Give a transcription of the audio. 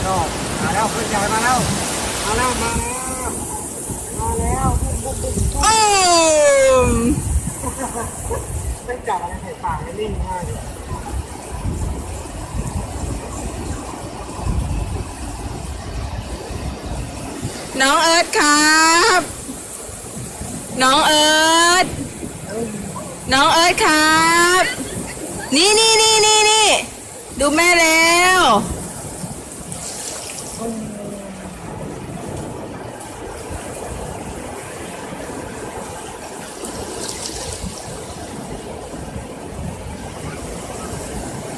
ดอกมาแล้วเพื่อนใหญ่มาแล้วมาแล้วมาแล้วบุ้มบุ้มบุ้ม โอ้ม ไม่จับอะไรใส่ปากนิ่งมากเลย น้องเอิร์ธครับ น้องเอิร์ธน้องเอิร์ธครับ นี่ดูแม่แล้ว